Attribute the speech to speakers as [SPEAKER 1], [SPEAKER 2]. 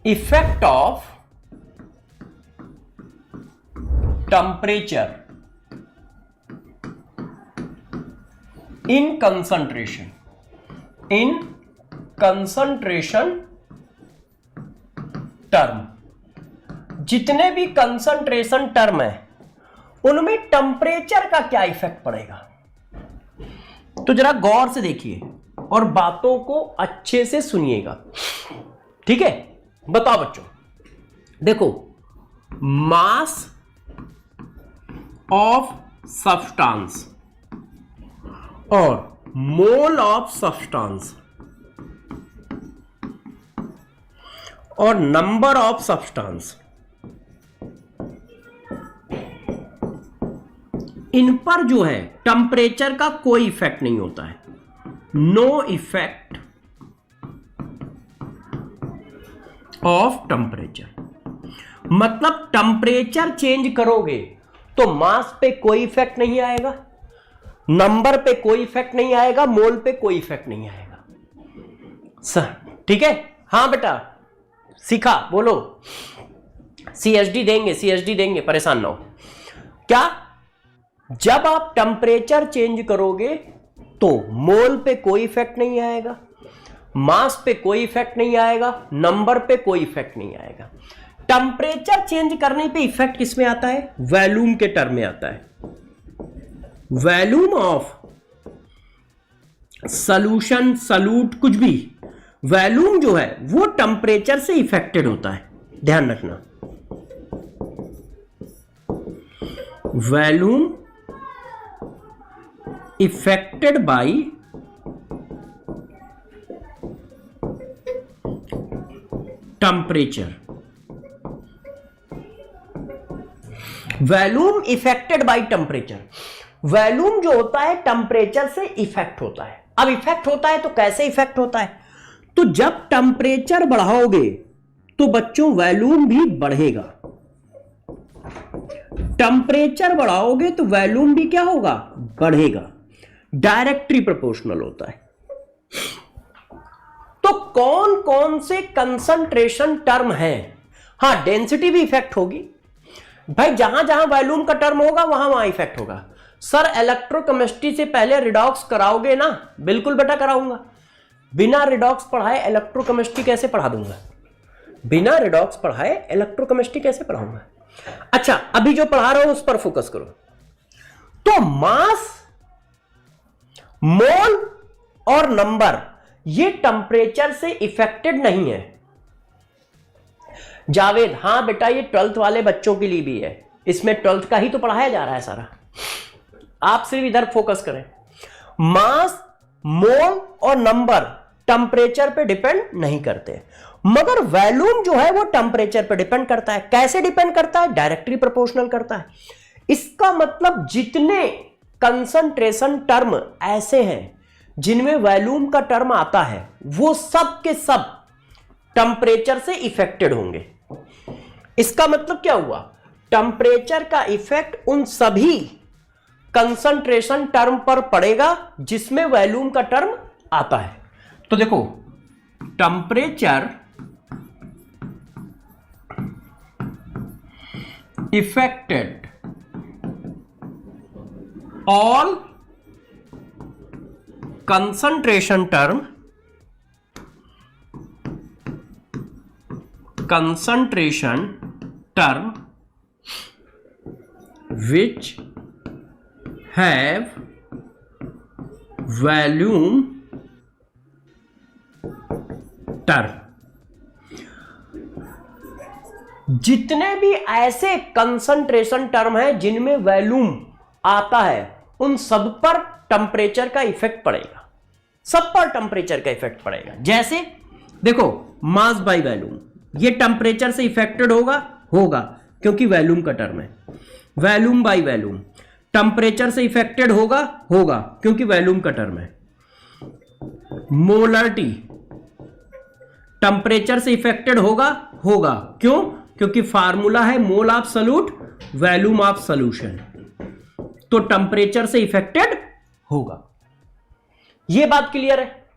[SPEAKER 1] Effect of temperature in concentration term. जितने भी concentration term है उनमें टेम्परेचर का क्या इफेक्ट पड़ेगा। तो जरा गौर से देखिए और बातों को अच्छे से सुनिएगा, ठीक है। बताओ बच्चों, देखो, मास ऑफ सब्सटेंस और मोल ऑफ सब्सटेंस और नंबर ऑफ सब्सटेंस, इन पर जो है टेम्परेचर का कोई इफेक्ट नहीं होता है। No effect of temperature. मतलब टेम्परेचर चेंज करोगे तो मास पे कोई इफेक्ट नहीं आएगा, नंबर पे कोई इफेक्ट नहीं आएगा, मोल पे कोई इफेक्ट नहीं आएगा। सर ठीक है, हाँ बेटा सीखा, बोलो। सीएचडी देंगे, परेशान ना हो। क्या, जब आप टेम्परेचर चेंज करोगे तो मोल पे कोई इफेक्ट नहीं आएगा, मास पे कोई इफेक्ट नहीं आएगा, नंबर पे कोई इफेक्ट नहीं आएगा। टेम्परेचर चेंज करने पे इफेक्ट किसमें आता है? वॉल्यूम के टर्म में आता है। वॉल्यूम ऑफ सॉल्यूशन, सॉल्यूट, कुछ भी, वॉल्यूम जो है वो टेम्परेचर से इफेक्टेड होता है, ध्यान रखना। Volume affected by temperature. Volume affected by temperature. Volume जो होता है टेम्परेचर से इफेक्ट होता है। अब इफेक्ट होता है तो कैसे इफेक्ट होता है? तो जब टेम्परेचर बढ़ाओगे तो बच्चों वॉल्यूम भी बढ़ेगा। टेम्परेचर बढ़ाओगे तो वॉल्यूम भी क्या होगा? बढ़ेगा। डायरेक्टली प्रोपोर्शनल होता है। तो कौन कौन से कंसंट्रेशन टर्म है? हां, डेंसिटी भी इफेक्ट होगी भाई, जहां जहां वॉल्यूम का टर्म होगा वहां वहां इफेक्ट होगा। सर इलेक्ट्रोकेमिस्ट्री से पहले रिडॉक्स कराओगे ना? बिल्कुल बेटा कराऊंगा। बिना रिडॉक्स पढ़ाए इलेक्ट्रोकेमिस्ट्री कैसे पढ़ा दूंगा? बिना रिडॉक्स पढ़ाए इलेक्ट्रोकेमिस्ट्री कैसे पढ़ाऊंगा? अच्छा, अभी जो पढ़ा रहा हूं उस पर फोकस करो। तो मास, मोल और नंबर ये टेम्परेचर से इफेक्टेड नहीं है। जावेद, हां बेटा ये 12th वाले बच्चों के लिए भी है, इसमें 12th का ही तो पढ़ाया जा रहा है सारा। आप सिर्फ इधर फोकस करें। मास, मोल और नंबर टेम्परेचर पे डिपेंड नहीं करते, मगर वॉल्यूम जो है वो टेम्परेचर पे डिपेंड करता है। कैसे डिपेंड करता है? डायरेक्टली प्रोपोर्शनल करता है। इसका मतलब जितने कंसंट्रेशन टर्म ऐसे हैं जिनमें वॉल्यूम का टर्म आता है वो सब के सब टेम्परेचर से इफेक्टेड होंगे। इसका मतलब क्या हुआ? टेम्परेचर का इफेक्ट उन सभी कंसंट्रेशन टर्म पर पड़ेगा जिसमें वॉल्यूम का टर्म आता है। तो देखो, temperature affected all concentration term which have volume term। जितने भी ऐसे कंसंट्रेशन टर्म हैं जिनमें वॉल्यूम आता है उन सब पर टेम्परेचर का इफेक्ट पड़ेगा, सब पर टेम्परेचर का इफेक्ट पड़ेगा। जैसे देखो, मास बाय वॉल्यूम, ये टेम्परेचर से इफेक्टेड होगा क्योंकि वॉल्यूम का टर्म है। वॉल्यूम बाय वॉल्यूम टेम्परेचर से इफेक्टेड होगा क्योंकि वॉल्यूम का टर्म है। मोलरिटी टेम्परेचर से इफेक्टेड होगा क्यों? क्योंकि फार्मूला है mole of solute, volume of solution. तो टेम्परेचर से इफेक्टेड होगा। यह बात क्लियर है?